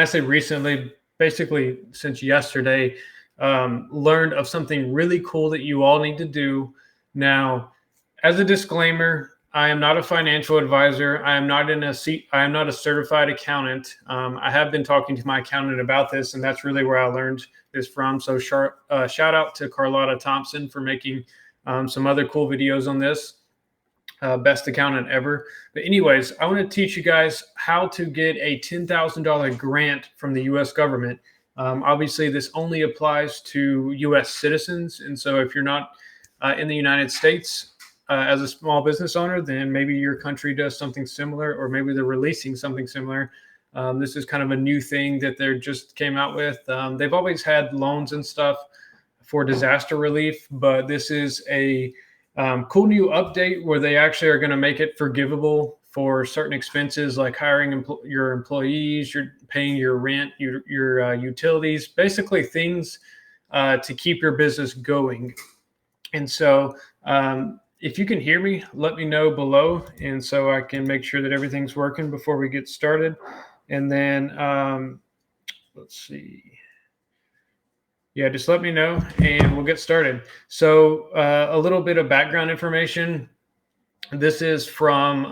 I say recently, basically since yesterday, learned of something really cool that you all need to do. Now, as a disclaimer, I am not a financial advisor. I am not a certified accountant. I have been talking to my accountant about this, and that's really where I learned this from. So shout out to Carlotta Thompson for making some other cool videos on this. Best accountant ever. But anyways, I want to teach you guys how to get a $10,000 grant from the U.S. government. Obviously, this only applies to U.S. citizens. And so if you're not in the United States as a small business owner, then maybe your country does something similar, or maybe they're releasing something similar. This is kind of a new thing that they just came out with. They've always had loans and stuff for disaster relief, but this is a cool new update where they actually are going to make it forgivable for certain expenses like hiring your employees, you're paying your rent, your utilities, basically things to keep your business going. And so if you can hear me, let me know below, and so I can make sure that everything's working before we get started. And then let's see. Yeah, just let me know and we'll get started. So a little bit of background information. This is from,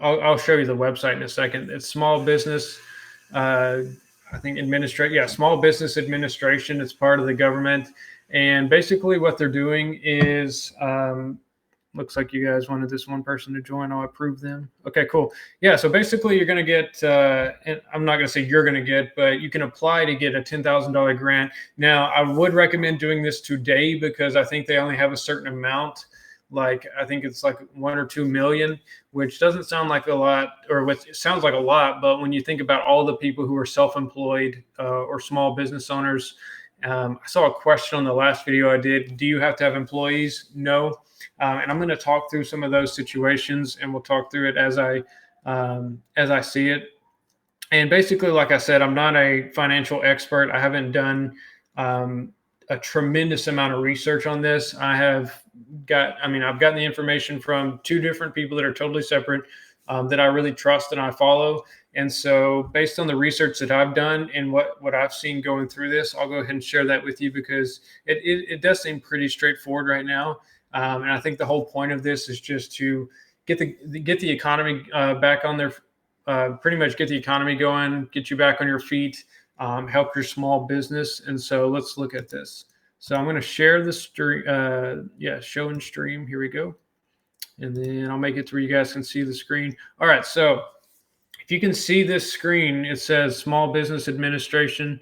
I'll show you the website in a second. It's small business, I think Small Business Administration. It's part of the government. And basically what they're doing is, looks like you guys wanted this one person to join. I'll approve them. Okay, cool. Yeah, so basically you're going to get, and I'm not going to say you're going to get, but you can apply to get a $10,000 grant. Now, I would recommend doing this today because I think they only have a certain amount. Like, I think it's like 1 or 2 million, which doesn't sound like a lot, or it sounds like a lot, but when you think about all the people who are self-employed or small business owners, I saw a question on the last video I did. Do you have to have employees? No. And I'm going to talk through some of those situations, and we'll talk through it as I see it. And basically, like I said, I'm not a financial expert. I haven't done a tremendous amount of research on this. I've gotten the information from 2 different people that are totally separate that I really trust and I follow. And so based on the research that I've done and what I've seen going through this, I'll go ahead and share that with you because it does seem pretty straightforward right now. And I think the whole point of this is just to get the economy back on their, pretty much get the economy going, get you back on your feet, help your small business. And so let's look at this. So I'm going to share the stream. Show and stream. Here we go. And then I'll make it to where you guys can see the screen. All right. So if you can see this screen, it says Small Business Administration.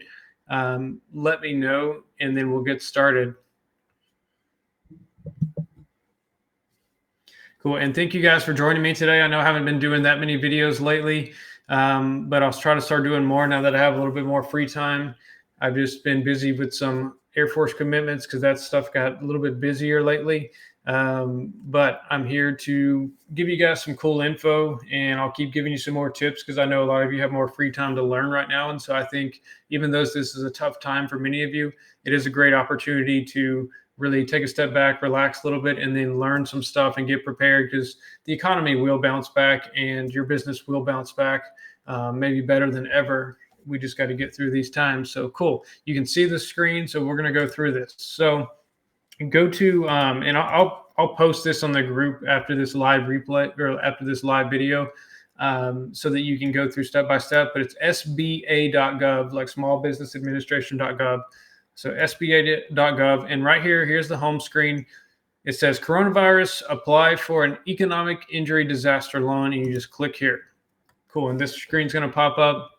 Let me know, and then we'll get started. Cool. And thank you guys for joining me today. I know I haven't been doing that many videos lately, but I'll try to start doing more now that I have a little bit more free time. I've just been busy with some Air Force commitments because that stuff got a little bit busier lately. But I'm here to give you guys some cool info, and I'll keep giving you some more tips because I know a lot of you have more free time to learn right now. And so I think even though this is a tough time for many of you, it is a great opportunity to really take a step back, relax a little bit, and then learn some stuff and get prepared because the economy will bounce back and your business will bounce back, maybe better than ever. We just got to get through these times. So cool. You can see the screen. So we're going to go through this. So go to, and I'll post this on the group after this live replay or after this live video so that you can go through step by step, but it's SBA.gov, like smallbusinessadministration.gov. So SBA.gov, and right here, here's the home screen. It says coronavirus, apply for an economic injury disaster loan, and you just click here. Cool, and this screen's going to pop up.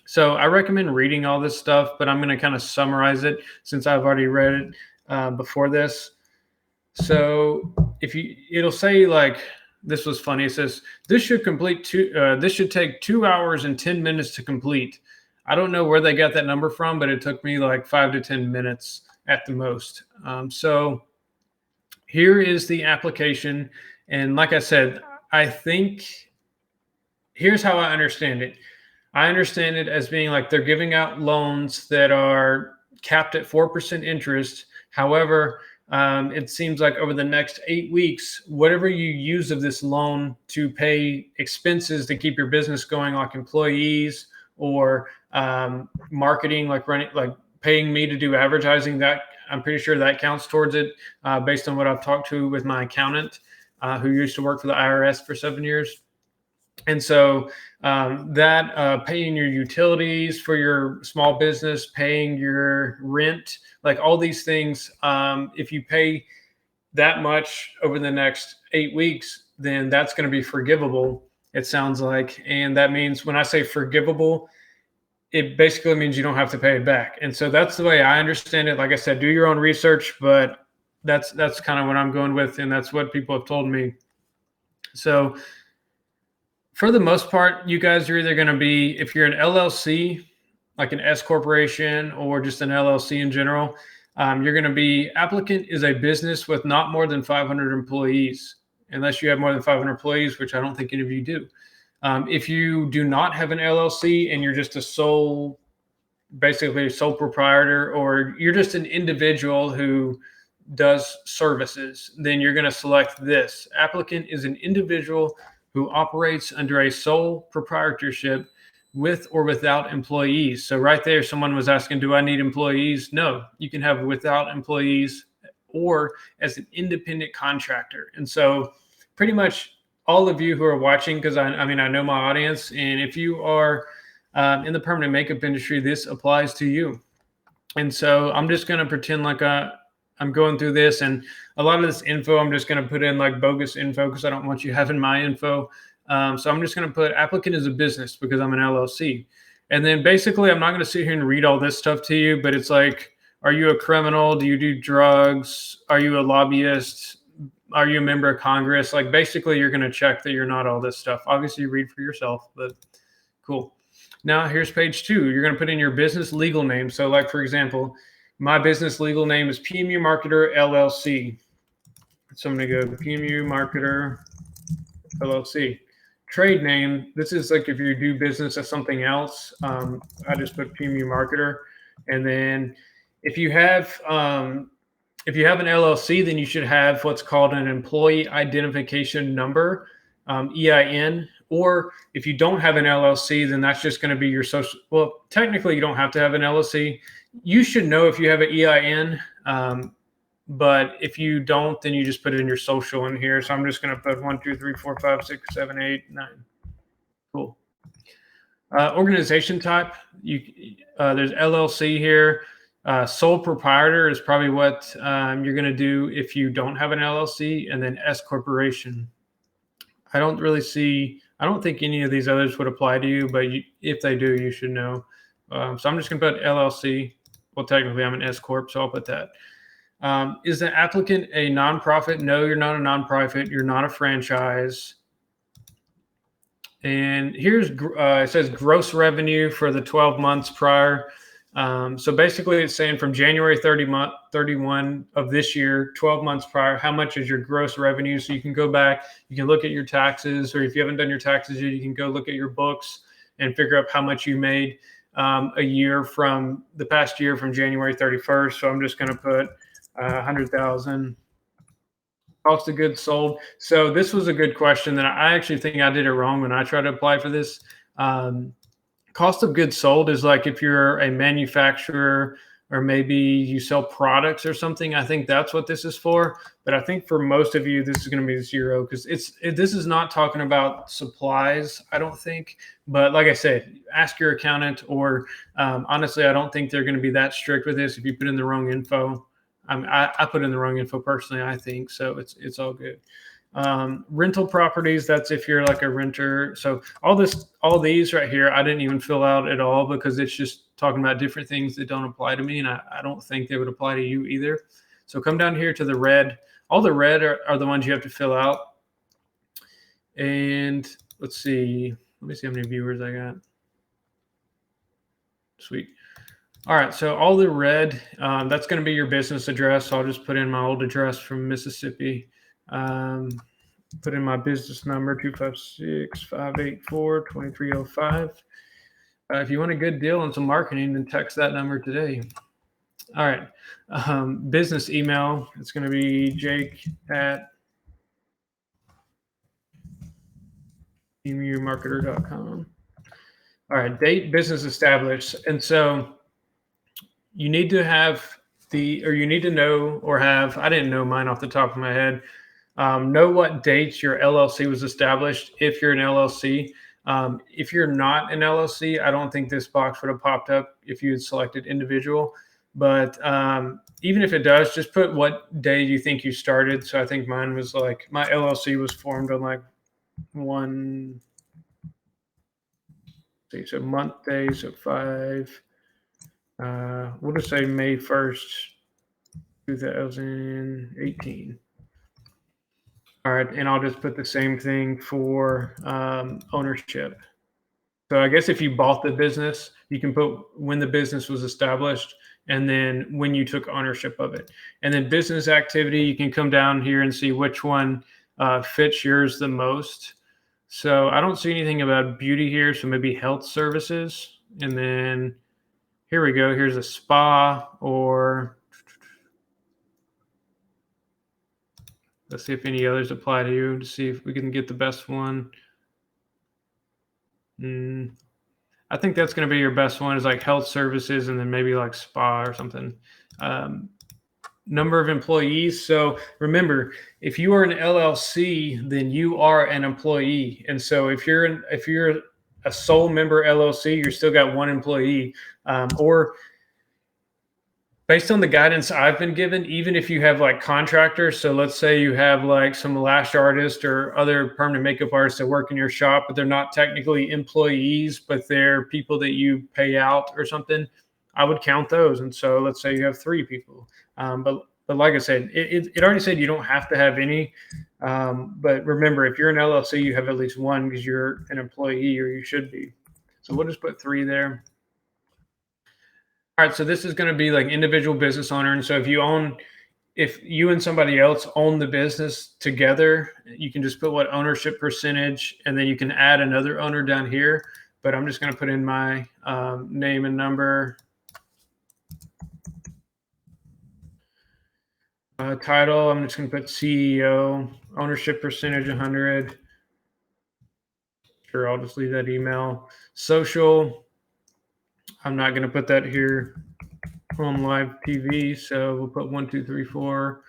So I recommend reading all this stuff, but I'm going to kind of summarize it since I've already read it before this. So it'll say like, this was funny. It says this should take 2 hours and 10 minutes to complete. I don't know where they got that number from, but it took me like 5 to 10 minutes at the most. So here is the application. And like I said, I think here's how I understand it. I understand it as being like they're giving out loans that are capped at 4% interest. However, it seems like over the next 8 weeks, whatever you use of this loan to pay expenses to keep your business going, like employees or marketing, like running, like paying me to do advertising, that I'm pretty sure that counts towards it, based on what I've talked to with my accountant, who used to work for the IRS for 7 years. And so that paying your utilities for your small business, paying your rent, like all these things, if you pay that much over the next 8 weeks, then that's going to be forgivable, it sounds like. And that means, when I say forgivable, it basically means you don't have to pay it back. And so that's the way I understand it. Like I said, do your own research, but that's kind of what I'm going with, and that's what people have told me. So for the most part, you guys are either going to be, if you're an LLC, like an S corporation, or just an LLC in general, you're going to be, applicant is a business with not more than 500 employees, unless you have more than 500 employees, which I don't think any of you do. If you do not have an LLC and you're just a sole, basically a sole proprietor, or you're just an individual who does services, then you're going to select this. Applicant is an individual who operates under a sole proprietorship with or without employees. So right there, someone was asking, do I need employees? No, you can have without employees or as an independent contractor. And so pretty much all of you who are watching, because I mean, I know my audience, and if you are in the permanent makeup industry, this applies to you. And so I'm just going to pretend like I'm going through this, and a lot of this info I'm just going to put in like bogus info, because I don't want you having my info. So I'm just going to put applicant as a business because I'm an LLC. And then basically, I'm not going to sit here and read all this stuff to you, but it's like, are you a criminal? Do you do drugs? Are you a lobbyist? Are you a member of Congress? Like basically, you're going to check that you're not all this stuff. Obviously, you read for yourself, but cool. Now here's page 2. You're going to put in your business legal name. So like, for example, my business legal name is PMU Marketer LLC. So I'm going to go PMU Marketer LLC. Trade name, this is like if you do business as something else. I just put PMU Marketer. And then if you have an LLC, then you should have what's called an employee identification number, EIN. Or if you don't have an LLC, then that's just going to be your social. Well, technically, you don't have to have an LLC. You should know if you have an EIN. But if you don't, then you just put it in your social in here. So I'm just going to put 1, 2, 3, 4, 5, 6, 7, 8, 9. Cool. Organization type, there's LLC here. Sole proprietor is probably what you're going to do if you don't have an LLC, and then S corporation. I don't think any of these others would apply to you, but if they do, you should know. So I'm just going to put LLC. Well, technically, I'm an S corp, so I'll put that. Is the applicant a nonprofit? No, you're not a nonprofit. You're not a franchise. And here's it says gross revenue for the 12 months prior. So basically, it's saying from January 31 of this year, 12 months prior, how much is your gross revenue? So you can go back, you can look at your taxes, or if you haven't done your taxes yet, you can go look at your books and figure out how much you made a year from the past year from January 31st. So I'm just going to put 100,000. Cost of goods sold. So this was a good question that I actually think I did it wrong when I tried to apply for this. Cost of goods sold is like if you're a manufacturer or maybe you sell products or something. I think that's what this is for. But I think for most of you, this is going to be 0 because this is not talking about supplies, I don't think. But like I said, ask your accountant, or honestly, I don't think they're going to be that strict with this if you put in the wrong info. I put in the wrong info personally, I think, so it's all good. Rental properties, that's if you're like a renter. So all these right here, I didn't even fill out at all because it's just talking about different things that don't apply to me, and I don't think they would apply to you either. So come down here to the red. All the red are the ones you have to fill out. And let me see how many viewers I got. Sweet. All right, so all the red, that's going to be your business address. So I'll just put in my old address from Mississippi. Put in my business number, 256-584-2305. If you want a good deal on some marketing, then text that number today. All right, business email, it's going to be jake@emumarketer.com. All right, date business established. And so you need to have or you need to know or have, I didn't know mine off the top of my head, know what dates your LLC was established if you're an LLC. If you're not an LLC, I don't think this box would have popped up if you had selected individual. But even if it does, just put what day you think you started. So I think mine was like, my LLC was formed on like one, so month day, so five. We'll just say May 1st, 2018. All right, and I'll just put the same thing for ownership. So I guess if you bought the business, you can put when the business was established and then when you took ownership of it. And then business activity, you can come down here and see which one fits yours the most. So I don't see anything about beauty here, so maybe health services. And then here we go. Here's a spa, or let's see if any others apply to you to see if we can get the best one. I think that's going to be your best one, is like health services and then maybe like spa or something. Number of employees. So remember, if you are an LLC, then you are an employee. And so if you're a sole member LLC, you're still got one employee. Or based on the guidance I've been given, even if you have like contractors, so let's say you have like some lash artist or other permanent makeup artists that work in your shop, but they're not technically employees, but they're people that you pay out or something, I would count those. And so let's say you have 3 people. But like I said, it already said you don't have to have any. But remember, if you're an LLC, you have at least one because you're an employee, or you should be. So we'll just put 3 there. All right, so this is going to be like individual business owner. And so if you and somebody else own the business together, you can just put what ownership percentage, and then you can add another owner down here. But I'm just going to put in my name and number. Title, I'm just going to put CEO. Ownership percentage 100. Sure, I'll just leave that email. Social, I'm not going to put that here on live TV, so we'll put 1, 2, 3, 4.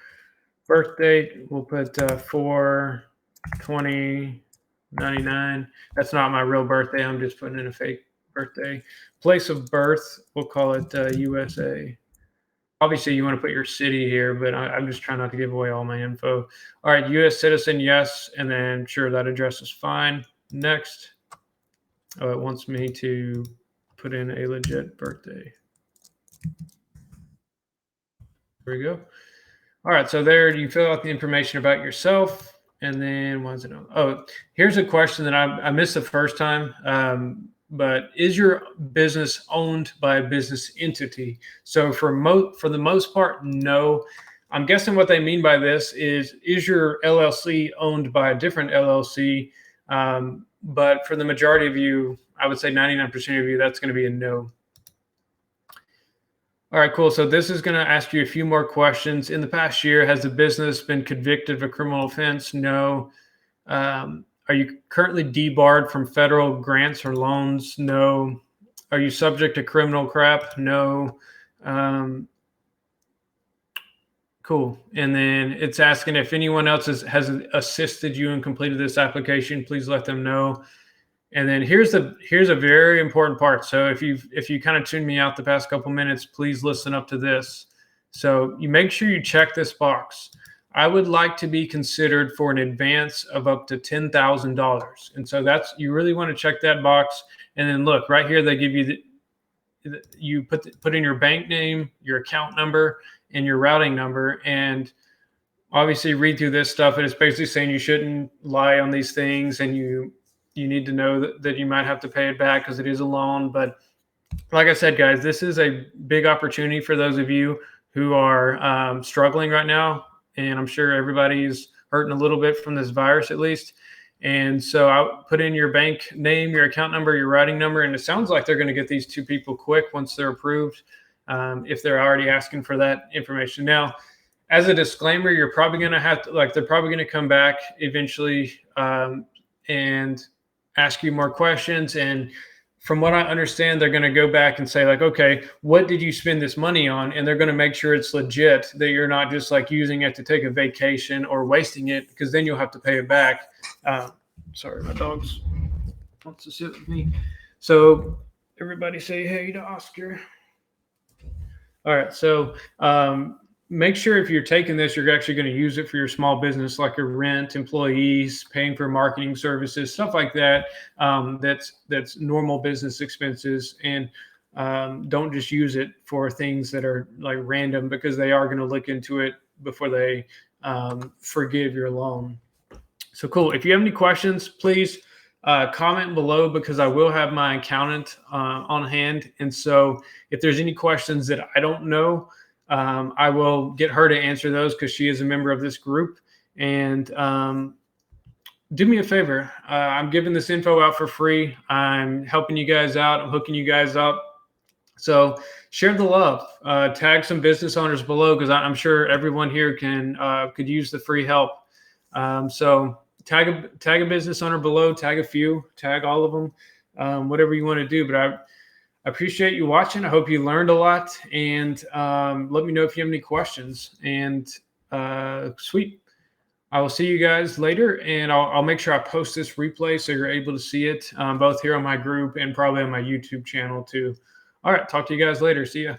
Birth date, we'll put 4/20/99. That's not my real birthday. I'm just putting in a fake birthday. Place of birth, we'll call it USA. Obviously, you want to put your city here, but I'm just trying not to give away all my info. All right, U.S. citizen, yes, and then sure, that address is fine. Next, it wants me to put in a legit birthday. There we go. All right, so there you fill out the information about yourself, and then why is it on? Oh, here's a question that I missed the first time. But is your business owned by a business entity? So for the most part, no. I'm guessing what they mean by this is your LLC owned by a different LLC? But for the majority of you, I would say 99% of you, that's going to be a no. All right, cool. So this is going to ask you a few more questions. In the past year, has the business been convicted of a criminal offense? No. Are you currently debarred from federal grants or loans? No. Are you subject to criminal crap? No. Cool. And then it's asking if anyone else has assisted you and completed this application, please let them know. And then here's a very important part. So if you kind of tuned me out the past couple minutes, please listen up to this. So you make sure you check this box. I would like to be considered for an advance of up to $10,000. And so you really want to check that box. And then look right here, they give you you put in your bank name, your account number, and your routing number. And obviously read through this stuff. And it's basically saying you shouldn't lie on these things, and you need to know that you might have to pay it back because it is a loan. But like I said, guys, this is a big opportunity for those of you who are struggling right now. And I'm sure everybody's hurting a little bit from this virus, at least. And so I put in your bank name, your account number, your routing number. And it sounds like they're going to get these 2 people quick once they're approved, if they're already asking for that information. Now, as a disclaimer, you're probably going to have to, they're probably going to come back eventually and ask you more questions. And from what I understand, they're going to go back and say like, okay, what did you spend this money on? And they're going to make sure it's legit, that you're not just like using it to take a vacation or wasting it, because then you'll have to pay it back. Sorry, my dog's wants to sit with me. So everybody say hey to Oscar. All right. So make sure if you're taking this, you're actually going to use it for your small business, like your rent, employees, paying for marketing services, stuff like that. That's normal business expenses, and don't just use it for things that are like random, because they are going to look into it before they forgive your loan. So cool. If you have any questions, please comment below, because I will have my accountant on hand. And so if there's any questions that I don't know, I will get her to answer those, because she is a member of this group. And do me a favor. I'm giving this info out for free. I'm helping you guys out. I'm hooking you guys up. So share the love. Tag some business owners below, because I'm sure everyone here could use the free help. So tag a business owner below, tag a few, tag all of them, whatever you want to do. But I appreciate you watching. I hope you learned a lot, and let me know if you have any questions. And sweet. I will see you guys later, and I'll make sure I post this replay so you're able to see it both here on my group and probably on my YouTube channel too. All right. Talk to you guys later. See ya.